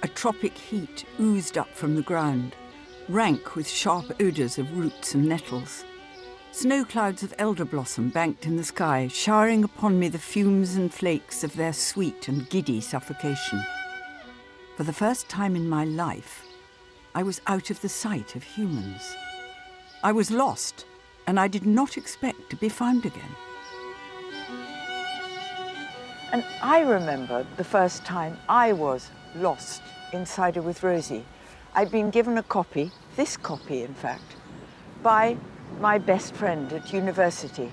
A tropic heat oozed up from the ground, rank with sharp odours of roots and nettles. Snow clouds of elder blossom banked in the sky, showering upon me the fumes and flakes of their sweet and giddy suffocation. For the first time in my life, I was out of the sight of humans. I was lost, and I did not expect to be found again. And I remember the first time I was lost in Cider with Rosie. I'd been given a copy, this copy in fact, by my best friend at university.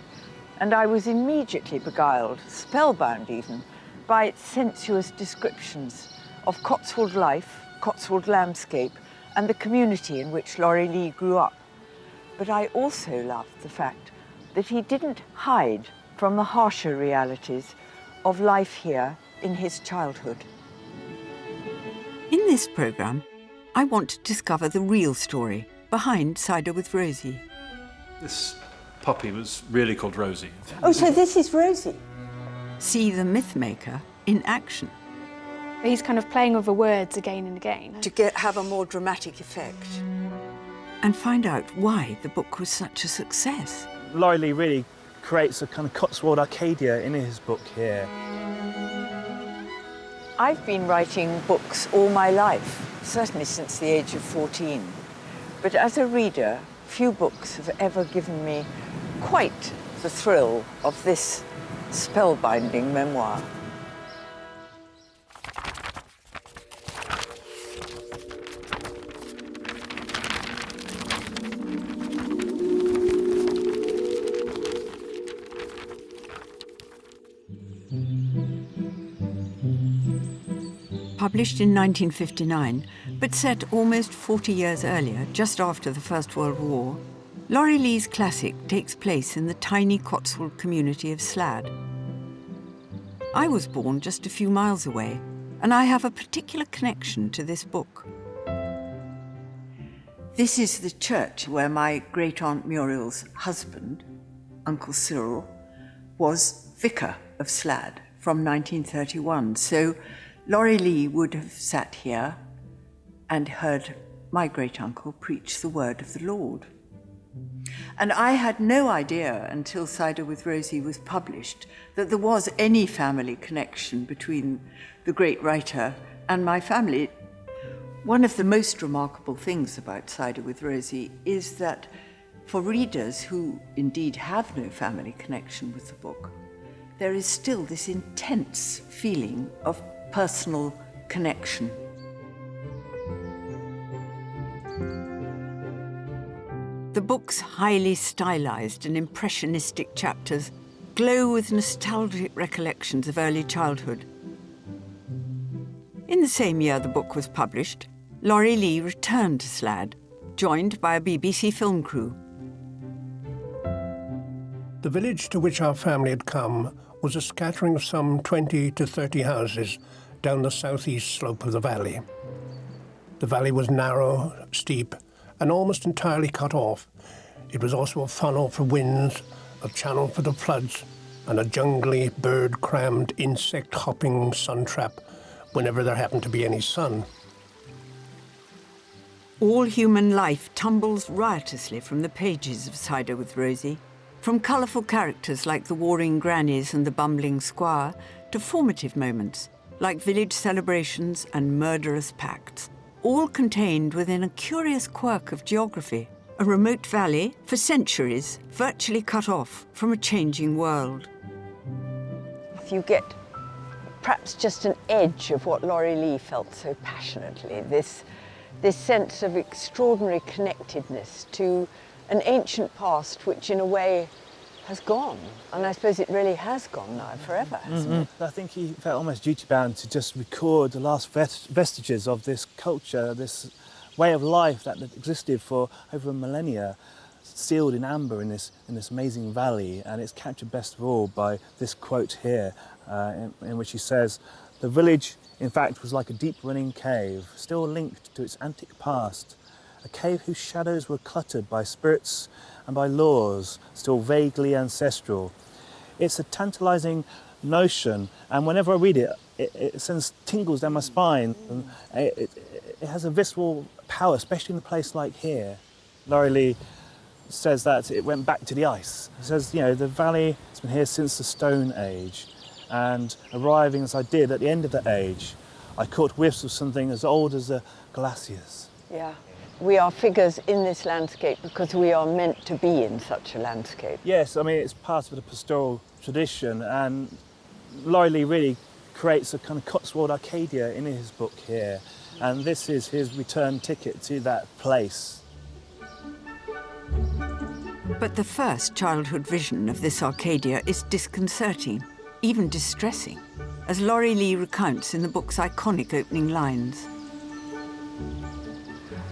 And I was immediately beguiled, spellbound even, by its sensuous descriptions of Cotswold life, Cotswold landscape, and the community in which Laurie Lee grew up. But I also loved the fact that he didn't hide from the harsher realities of life here in his childhood. In this programme, I want to discover the real story behind Cider with Rosie. This puppy was really called Rosie. Oh, so this is Rosie? See the mythmaker in action. He's kind of playing with the words again and again. To have a more dramatic effect. And find out why the book was such a success. Laurie Lee really creates a kind of Cotswold Arcadia in his book here. I've been writing books all my life, certainly since the age of 14. But as a reader, few books have ever given me quite the thrill of this spellbinding memoir. Published in 1959, but set almost 40 years earlier, just after the First World War, Laurie Lee's classic takes place in the tiny Cotswold community of Slade. I was born just a few miles away, and I have a particular connection to this book. This is the church where my great-aunt Muriel's husband, Uncle Cyril, was vicar of Slade from 1931. So Laurie Lee would have sat here and heard my great-uncle preach the word of the Lord. And I had no idea until Cider with Rosie was published that there was any family connection between the great writer and my family. One of the most remarkable things about Cider with Rosie is that for readers who indeed have no family connection with the book, there is still this intense feeling of personal connection. The book's highly stylized and impressionistic chapters glow with nostalgic recollections of early childhood. In the same year the book was published, Laurie Lee returned to Slade, joined by a BBC film crew. The village to which our family had come was a scattering of some 20 to 30 houses down the southeast slope of the valley. The valley was narrow, steep, and almost entirely cut off. It was also a funnel for winds, a channel for the floods, and a jungly, bird-crammed, insect-hopping sun trap whenever there happened to be any sun. All human life tumbles riotously from the pages of Cider with Rosie, from colourful characters like the warring grannies and the bumbling squire, to formative moments like village celebrations and murderous pacts, all contained within a curious quirk of geography, a remote valley for centuries virtually cut off from a changing world. If you get perhaps just an edge of what Laurie Lee felt so passionately, this sense of extraordinary connectedness to an ancient past which in a way has gone. And I suppose it really has gone now, forever, hasn't it? I think he felt almost duty-bound to just record the last vestiges of this culture, this way of life that existed for over a millennia, sealed in amber in this amazing valley. And it's captured best of all by this quote here, in which he says, "The village, in fact, was like a deep-running cave, still linked to its antic past, a cave whose shadows were cluttered by spirits and by laws still vaguely ancestral." It's a tantalising notion, and whenever I read it, it sends tingles down my spine. And it has a visceral power, especially in a place like here. Laurie Lee says that it went back to the ice. He says, you know, the valley has been here since the Stone Age, and arriving as I did at the end of that age, I caught whiffs of something as old as the glaciers. Yeah. We are figures in this landscape because we are meant to be in such a landscape. Yes, I mean, it's part of the pastoral tradition, and Laurie Lee really creates a kind of Cotswold Arcadia in his book here, and this is his return ticket to that place. But the first childhood vision of this Arcadia is disconcerting, even distressing, as Laurie Lee recounts in the book's iconic opening lines.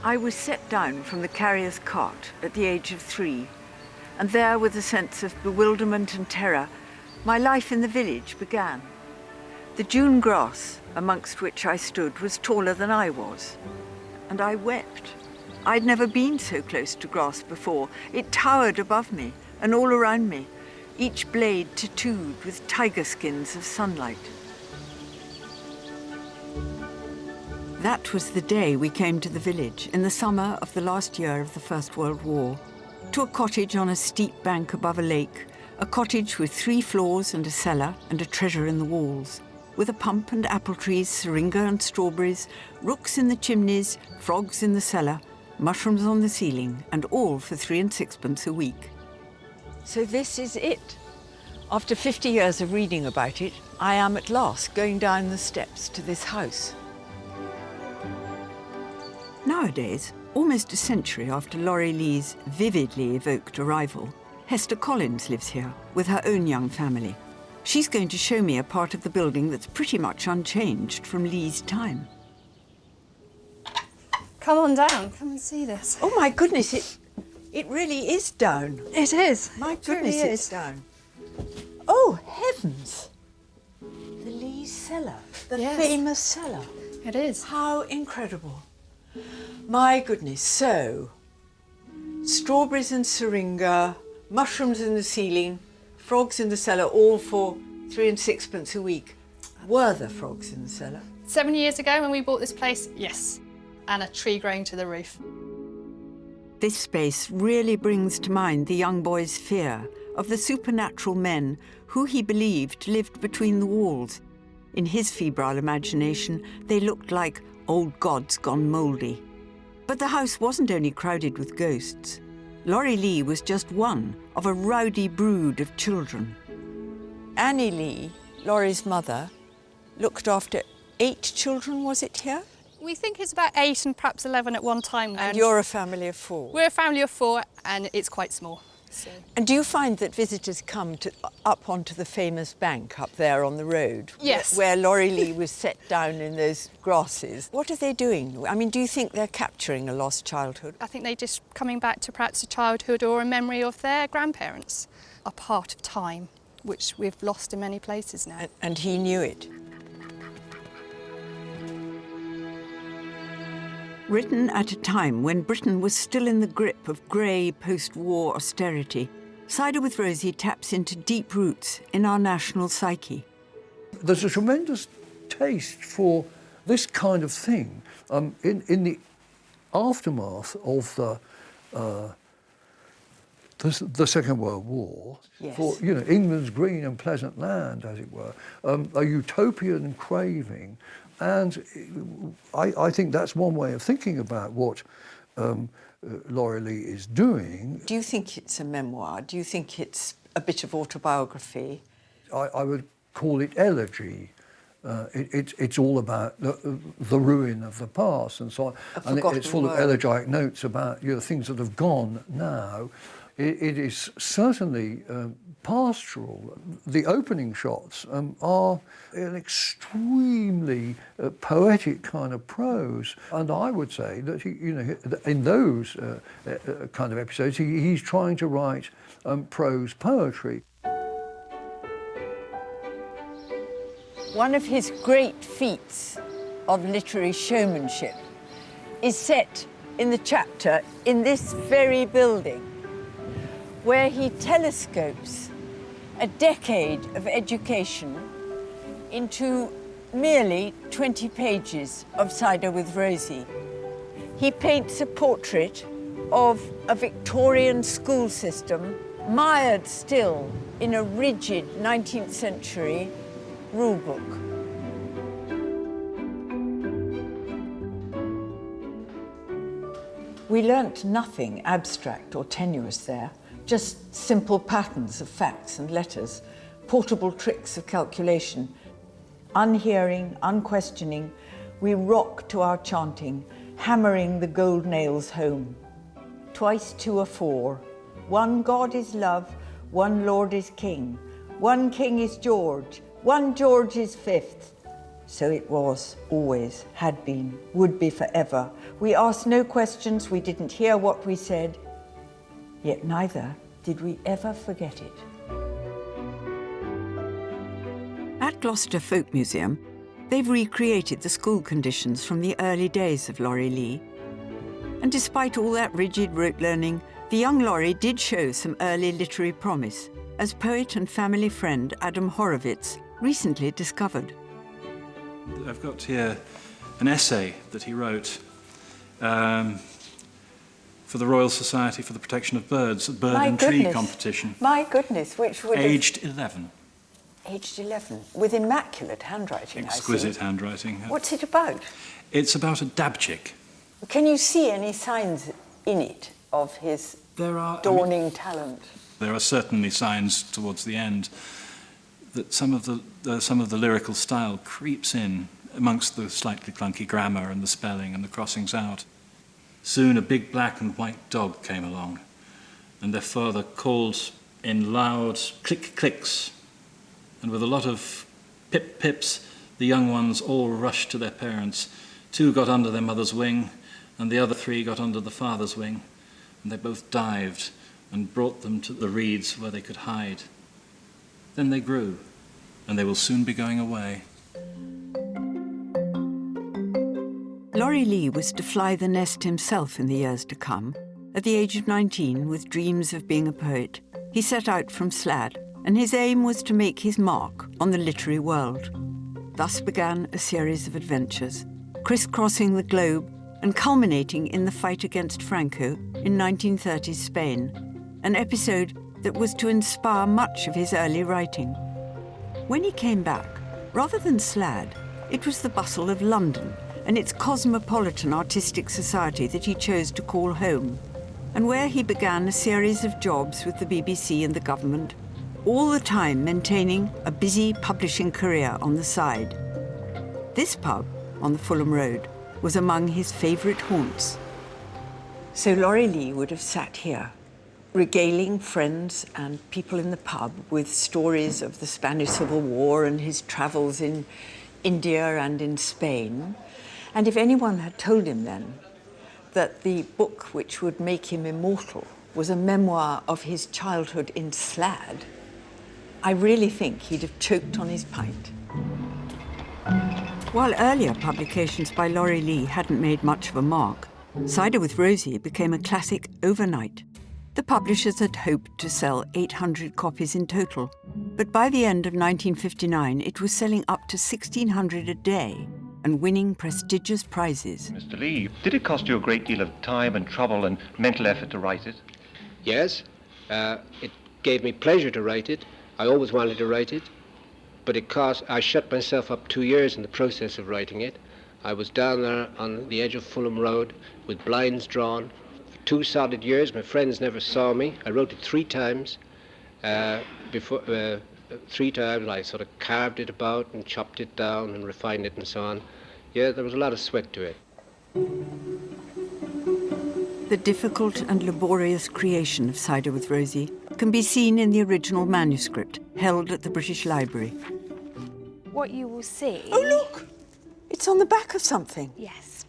I was set down from the carrier's cart at the age of 3, and there, with a sense of bewilderment and terror, my life in the village began. The June grass amongst which I stood was taller than I was, and I wept. I'd never been so close to grass before. It towered above me and all around me, each blade tattooed with tiger skins of sunlight. That was the day we came to the village, in the summer of the last year of the First World War, to a cottage on a steep bank above a lake, a cottage with 3 floors and a cellar and a treasure in the walls, with a pump and apple trees, syringa and strawberries, rooks in the chimneys, frogs in the cellar, mushrooms on the ceiling, and all for 3 and 6pence a week. So this is it. After 50 years of reading about it, I am at last going down the steps to this house. Nowadays, almost a century after Laurie Lee's vividly evoked arrival, Hester Collins lives here with her own young family. She's going to show me a part of the building that's pretty much unchanged from Lee's time. Come on down, come and see this. Oh my goodness, it really is down. It is. My It goodness, really it's is. down. Oh, heavens! The Lee's cellar, the Yes. famous cellar. It is. How incredible. My goodness, so, strawberries and syringa, mushrooms in the ceiling, frogs in the cellar, all for 3 and 6pence a week. Were there frogs in the cellar? 7 years ago when we bought this place, yes. And a tree growing to the roof. This space really brings to mind the young boy's fear of the supernatural men who he believed lived between the walls. In his febrile imagination, they looked like old gods gone mouldy. But the house wasn't only crowded with ghosts. Laurie Lee was just one of a rowdy brood of children. Annie Lee, Laurie's mother, looked after 8 children, was it here? We think it's about 8 and perhaps 11 at one time. And you're a family of 4. We're a family of 4 and it's quite small. So. And do you find that visitors come up onto the famous bank up there on the road? Yes. Where Laurie Lee was set down in those grasses. What are they doing? I mean, do you think they're capturing a lost childhood? I think they're just coming back to perhaps a childhood or a memory of their grandparents. A part of time, which we've lost in many places now. And he knew it. Written at a time when Britain was still in the grip of grey post-war austerity, Cider with Rosie taps into deep roots in our national psyche. There's a tremendous taste for this kind of thing in the aftermath of the Second World War. Yes. For England's green and pleasant land, as it were, a utopian craving. And I think that's one way of thinking about what Laurie Lee is doing. Do you think it's a memoir? Do you think it's a bit of autobiography? I would call it elegy. It's all about the ruin of the past and so on. And it's full of elegiac notes about things that have gone now. It is certainly pastoral. The opening shots are an extremely poetic kind of prose, and I would say that in those kind of episodes he's trying to write prose poetry. One of his great feats of literary showmanship is set in the chapter in this very building, where he telescopes a decade of education into merely 20 pages of Cider with Rosie. He paints a portrait of a Victorian school system mired still in a rigid 19th century rule book. We learnt nothing abstract or tenuous there, just simple patterns of facts and letters, portable tricks of calculation. Unhearing, unquestioning, we rock to our chanting, hammering the gold nails home. Twice two are four. One God is love, one Lord is king. One king is George, one George is fifth. So it was, always, had been, would be forever. We asked no questions, we didn't hear what we said, yet neither did we ever forget it. At Gloucester Folk Museum, they've recreated the school conditions from the early days of Laurie Lee. And despite all that rigid rote learning, the young Laurie did show some early literary promise, as poet and family friend Adam Horowitz recently discovered. I've got here an essay that he wrote for the Royal Society for the Protection of Birds, a bird and tree competition. My goodness, which would Aged 11. Aged 11, with immaculate handwriting, Exquisite handwriting. What's it about? It's about a dabchick. Can you see any signs in it of his dawning talent? There are certainly signs towards the end that some of the lyrical style creeps in amongst the slightly clunky grammar and the spelling and the crossings out. Soon a big black and white dog came along, and their father called in loud click-clicks, and with a lot of pip-pips, the young ones all rushed to their parents. 2 got under their mother's wing, and the other 3 got under the father's wing, and they both dived and brought them to the reeds where they could hide. Then they grew, and they will soon be going away. Laurie Lee was to fly the nest himself in the years to come. At the age of 19, with dreams of being a poet, he set out from Slade, and his aim was to make his mark on the literary world. Thus began a series of adventures, crisscrossing the globe and culminating in the fight against Franco in 1930s Spain, an episode that was to inspire much of his early writing. When he came back, rather than Slade, it was the bustle of London and its cosmopolitan artistic society that he chose to call home, and where he began a series of jobs with the BBC and the government, all the time maintaining a busy publishing career on the side. This pub on the Fulham Road was among his favourite haunts. So Laurie Lee would have sat here, regaling friends and people in the pub with stories of the Spanish Civil War and his travels in India and in Spain. And if anyone had told him then that the book which would make him immortal was a memoir of his childhood in Slade, I really think he'd have choked on his pint. While earlier publications by Laurie Lee hadn't made much of a mark, Cider with Rosie became a classic overnight. The publishers had hoped to sell 800 copies in total, but by the end of 1959 it was selling up to 1,600 a day and winning prestigious prizes. Mr. Lee, did it cost you a great deal of time and trouble and mental effort to write it? Yes, it gave me pleasure to write it. I always wanted to write it, but I shut myself up 2 years in the process of writing it. I was down there on the edge of Fulham Road with blinds drawn. For 2 solid years, my friends never saw me. I wrote it 3 times. 3 times I sort of carved it about and chopped it down and refined it and so on. Yeah, there was a lot of sweat to it. The difficult and laborious creation of Cider with Rosie can be seen in the original manuscript held at the British Library. What you will see... Oh, look! It's on the back of something. Yes.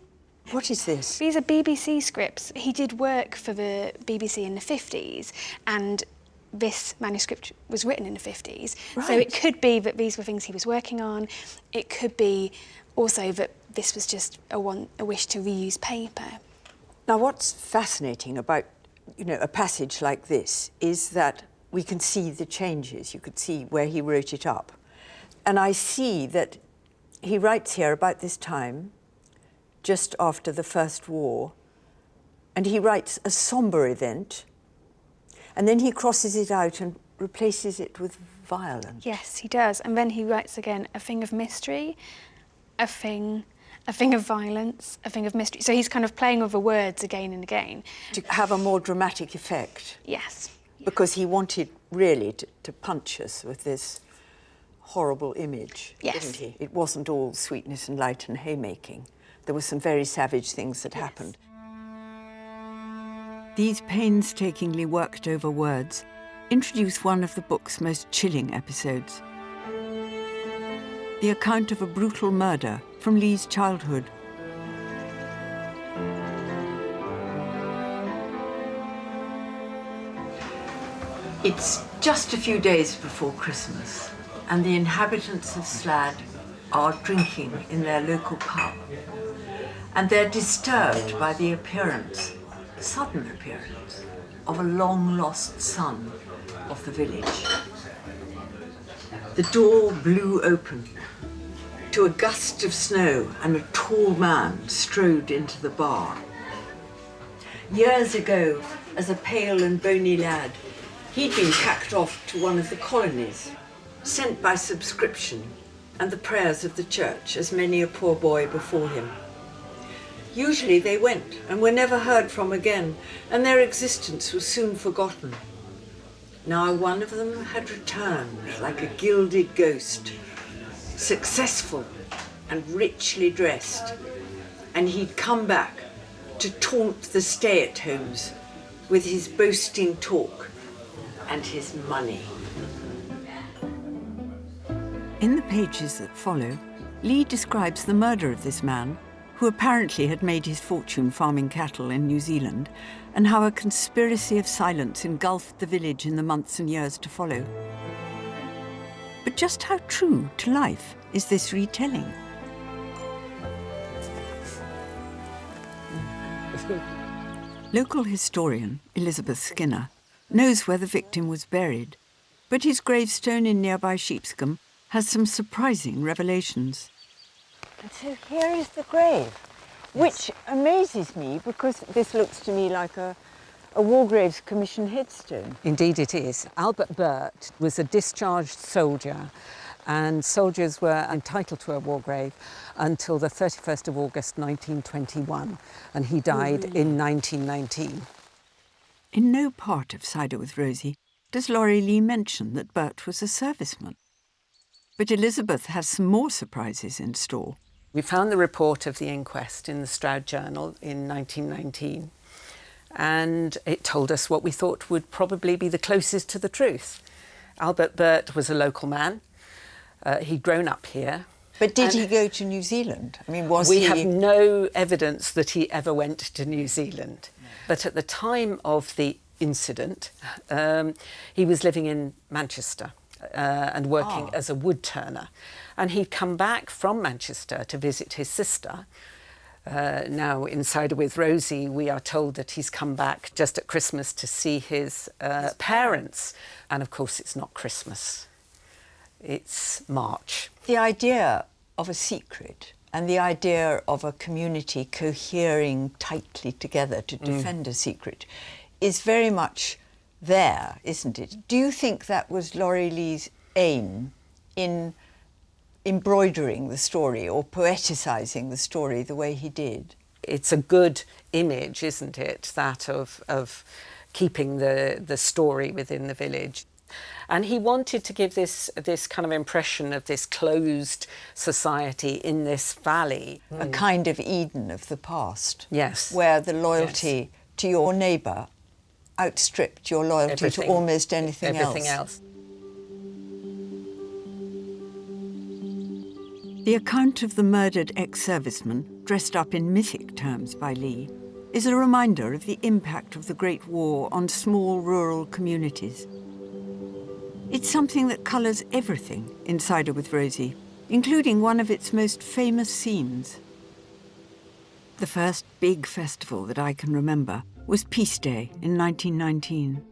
What is this? These are BBC scripts. He did work for the BBC in the 50s, and this manuscript was written in the 50s. Right. So it could be that these were things he was working on. It could be also that this was just a wish to reuse paper. Now, what's fascinating about, a passage like this is that we can see the changes. You could see where he wrote it up. And I see that He writes here about this time, just after the First War, and he writes a sombre event, and then he crosses it out and replaces it with violence. Yes, he does. And then he writes again, a thing of mystery, a thing of violence, a thing of mystery. So he's kind of playing with the words again and again. To have a more dramatic effect. Yes. Because he wanted really to punch us with this horrible image, yes. didn't he? It wasn't all sweetness and light and haymaking. There were some very savage things that happened. These painstakingly worked over words introduce one of the book's most chilling episodes. The account of a brutal murder from Lee's childhood. It's just a few days before Christmas, and the inhabitants of Slad are drinking in their local pub. And they're disturbed by the sudden appearance, of a long-lost son of the village. The door blew open. To a gust of snow, and a tall man strode into the bar. Years ago, as a pale and bony lad, he'd been packed off to one of the colonies, sent by subscription and the prayers of the church, as many a poor boy before him. Usually they went and were never heard from again, and their existence was soon forgotten. Now one of them had returned like a gilded ghost, successful and richly dressed, and he'd come back to taunt the stay-at-homes with his boasting talk and his money. In the pages that follow, Lee describes the murder of this man, who apparently had made his fortune farming cattle in New Zealand, and how a conspiracy of silence engulfed the village in the months and years to follow. But just how true to life is this retelling? Local historian Elizabeth Skinner knows where the victim was buried, but his gravestone in nearby Sheepscombe has some surprising revelations. And so here is the grave, which amazes me because this looks to me like a War Graves Commission headstone. Indeed it is. Albert Burt was a discharged soldier, and soldiers were entitled to a war grave until the 31st of August 1921, and he died in 1919. In no part of Cider with Rosie does Laurie Lee mention that Burt was a serviceman. But Elizabeth has some more surprises in store. We found the report of the inquest in the Stroud Journal in 1919, and it told us what we thought would probably be the closest to the truth. Albert Burt was a local man. He'd grown up here. But did he go to New Zealand? I mean, We have no evidence that he ever went to New Zealand. No. But at the time of the incident, he was living in Manchester and working as a wood turner. And he'd come back from Manchester to visit his sister. Now, in Cider with Rosie, we are told that he's come back just at Christmas to see his parents. And of course, it's not Christmas. It's March. The idea of a secret and the idea of a community cohering tightly together to defend a secret is very much there, isn't it? Do you think that was Laurie Lee's aim in embroidering the story or poeticising the story the way he did? It's a good image, isn't it, that of keeping the story within the village. And he wanted to give this kind of impression of this closed society in this valley. A kind of Eden of the past. Yes. Where the loyalty to your neighbour outstripped your loyalty to almost anything else. The account of the murdered ex-serviceman, dressed up in mythic terms by Lee, is a reminder of the impact of the Great War on small rural communities. It's something that colours everything in Cider with Rosie, including one of its most famous scenes. The first big festival that I can remember was Peace Day in 1919.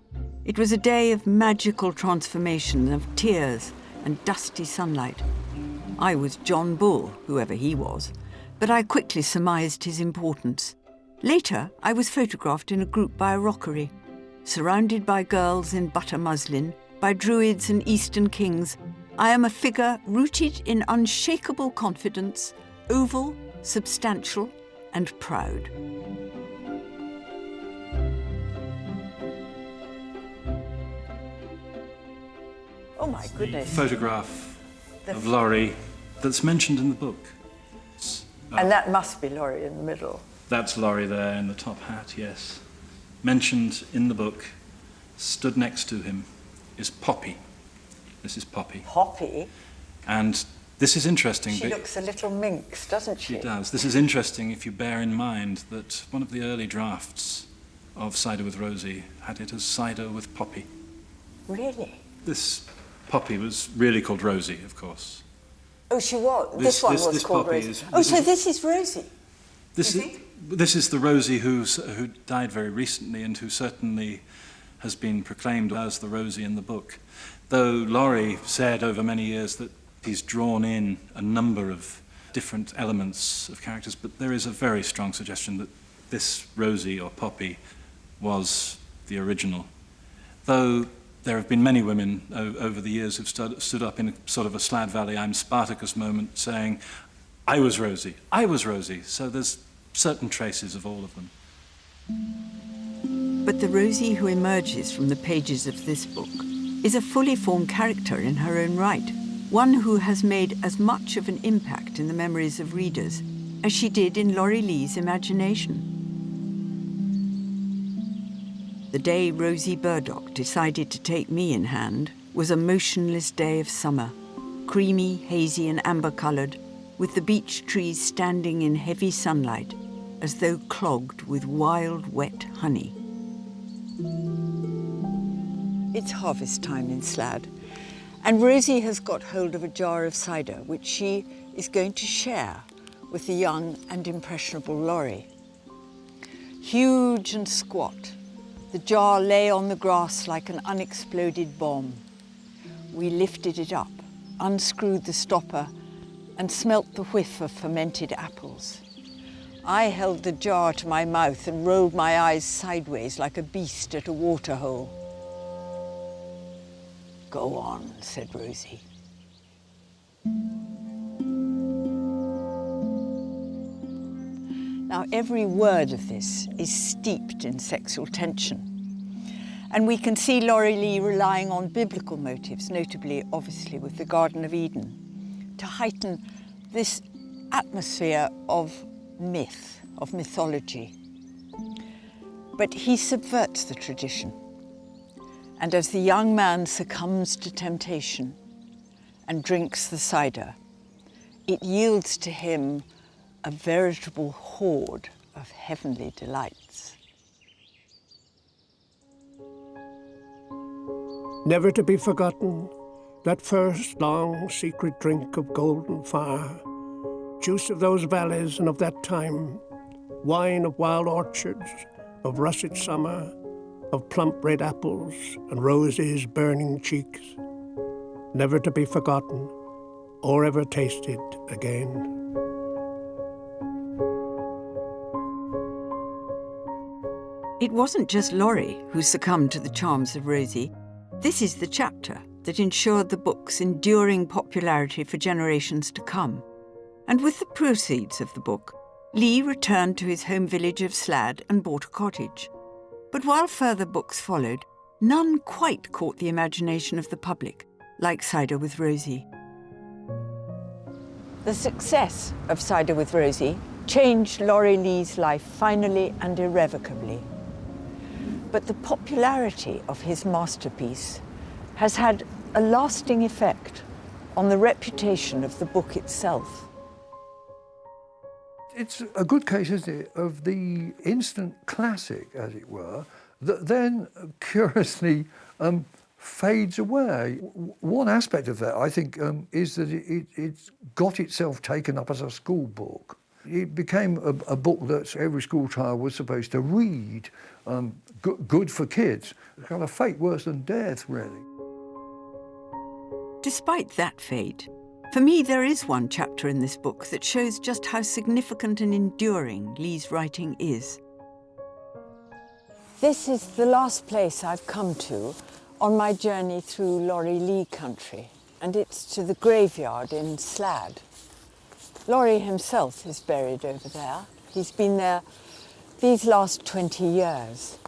It was a day of magical transformation, of tears and dusty sunlight. I was John Bull, whoever he was, but I quickly surmised his importance. Later, I was photographed in a group by a rockery, surrounded by girls in butter muslin, by druids and eastern kings. I am a figure rooted in unshakable confidence, oval, substantial, and proud. Oh my goodness. Photograph of Laurie that's mentioned in the book. And that must be Laurie in the middle. That's Laurie there in the top hat, yes. Mentioned in the book, stood next to him, is Poppy. This is Poppy. Poppy? And this is interesting. She looks a little minx, doesn't she? She does. This is interesting if you bear in mind that one of the early drafts of Cider with Rosie had it as Cider with Poppy. Really? This Poppy was really called Rosie, of course. Oh, she was? This one was called Rosie. So this is Rosie? This is the Rosie who died very recently and who certainly has been proclaimed as the Rosie in the book. Though Laurie said over many years that he's drawn in a number of different elements of characters, but there is a very strong suggestion that this Rosie, or Poppy, was the original. Though there have been many women over the years who've stood up in a sort of a Slad Valley I'm Spartacus moment saying, I was Rosie, I was Rosie. So there's certain traces of all of them. But the Rosie who emerges from the pages of this book is a fully formed character in her own right, one who has made as much of an impact in the memories of readers as she did in Laurie Lee's imagination. The day Rosie Burdock decided to take me in hand was a motionless day of summer, creamy, hazy and amber-coloured, with the beech trees standing in heavy sunlight as though clogged with wild, wet honey. It's harvest time in Slad, and Rosie has got hold of a jar of cider which she is going to share with the young and impressionable Laurie. Huge and squat, the jar lay on the grass like an unexploded bomb. We lifted it up, unscrewed the stopper, and smelt the whiff of fermented apples. I held the jar to my mouth and rolled my eyes sideways like a beast at a waterhole. Go on, said Rosie. Now, every word of this is steeped in sexual tension. And we can see Laurie Lee relying on biblical motives, notably, obviously, with the Garden of Eden, to heighten this atmosphere of myth, of mythology. But he subverts the tradition. And as the young man succumbs to temptation and drinks the cider, it yields to him a veritable hoard of heavenly delights. Never to be forgotten, that first long secret drink of golden fire, juice of those valleys and of that time, wine of wild orchards, of russet summer, of plump red apples and Rosie's burning cheeks, never to be forgotten or ever tasted again. It wasn't just Laurie who succumbed to the charms of Rosie. This is the chapter that ensured the book's enduring popularity for generations to come. And with the proceeds of the book, Lee returned to his home village of Slad and bought a cottage. But while further books followed, none quite caught the imagination of the public, like Cider with Rosie. The success of Cider with Rosie changed Laurie Lee's life finally and irrevocably. But the popularity of his masterpiece has had a lasting effect on the reputation of the book itself. It's a good case, isn't it, of the instant classic, as it were, that then curiously fades away. One aspect of that, I think, is that it's got itself taken up as a school book. It became a book that every school child was supposed to read, good for kids. It's kind of fate worse than death, really. Despite that fate, For me, there is one chapter in this book that shows just how significant and enduring Lee's writing is. This is the last place I've come to on my journey through Laurie Lee country, and it's to the graveyard in Slad. Laurie himself is buried over there. He's been there these last 20 years.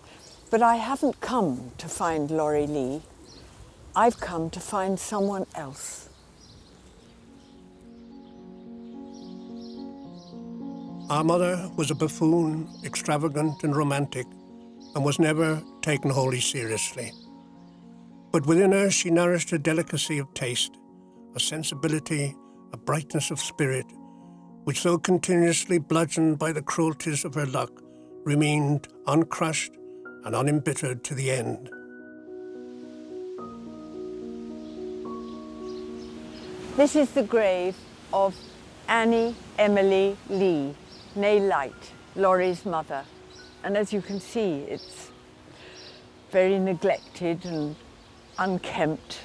But I haven't come to find Laurie Lee. I've come to find someone else. Our mother was a buffoon, extravagant and romantic, and was never taken wholly seriously. But within her she nourished a delicacy of taste, a sensibility, a brightness of spirit, which though continuously bludgeoned by the cruelties of her luck, remained uncrushed and unembittered to the end. This is the grave of Annie Emily Lee, née Light, Laurie's mother. And as you can see, it's very neglected and unkempt.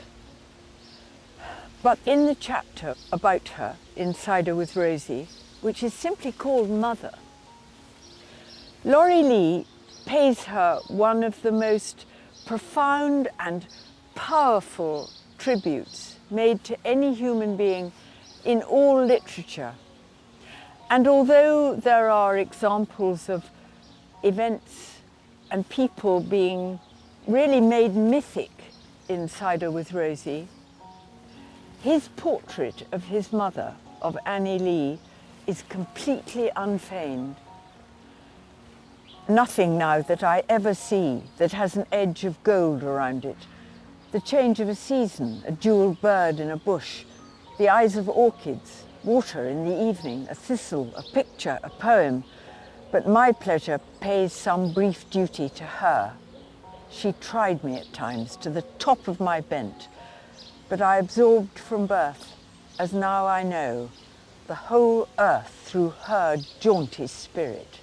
But in the chapter about her in Cider with Rosie, which is simply called Mother, Laurie Lee pays her one of the most profound and powerful tributes made to any human being in all literature. And although there are examples of events and people being really made mythic in Cider with Rosie, his portrait of his mother, of Annie Lee, is completely unfeigned. Nothing now that I ever see that has an edge of gold around it. The change of a season, a jewelled bird in a bush, the eyes of orchids, water in the evening, a thistle, a picture, a poem. But my pleasure pays some brief duty to her. She tried me at times to the top of my bent, but I absorbed from birth, as now I know, the whole earth through her jaunty spirit.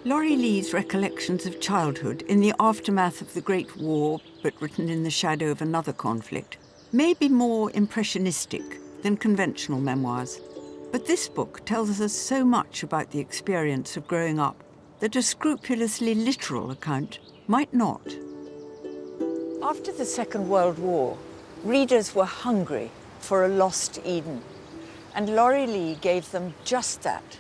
Laurie Lee's recollections of childhood in the aftermath of the Great War, but written in the shadow of another conflict, may be more impressionistic than conventional memoirs. But this book tells us so much about the experience of growing up that a scrupulously literal account might not. After the Second World War, readers were hungry for a lost Eden, and Laurie Lee gave them just that,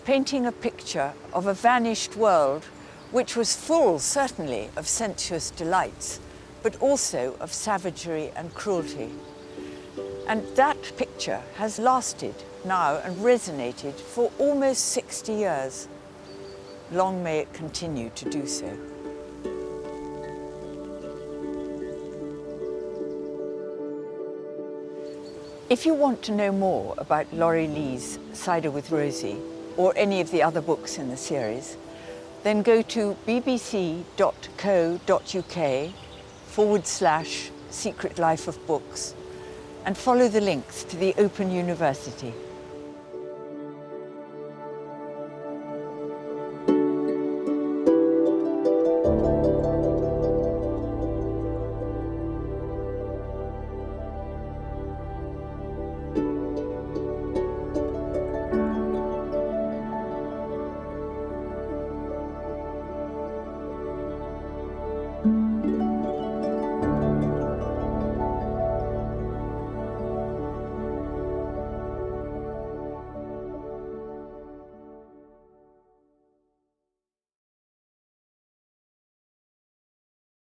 painting a picture of a vanished world which was full, certainly, of sensuous delights, but also of savagery and cruelty. And that picture has lasted now and resonated for almost 60 years. Long may it continue to do so. If you want to know more about Laurie Lee's Cider with Rosie, or any of the other books in the series, then go to bbc.co.uk/Secret Life of Books and follow the links to the Open University.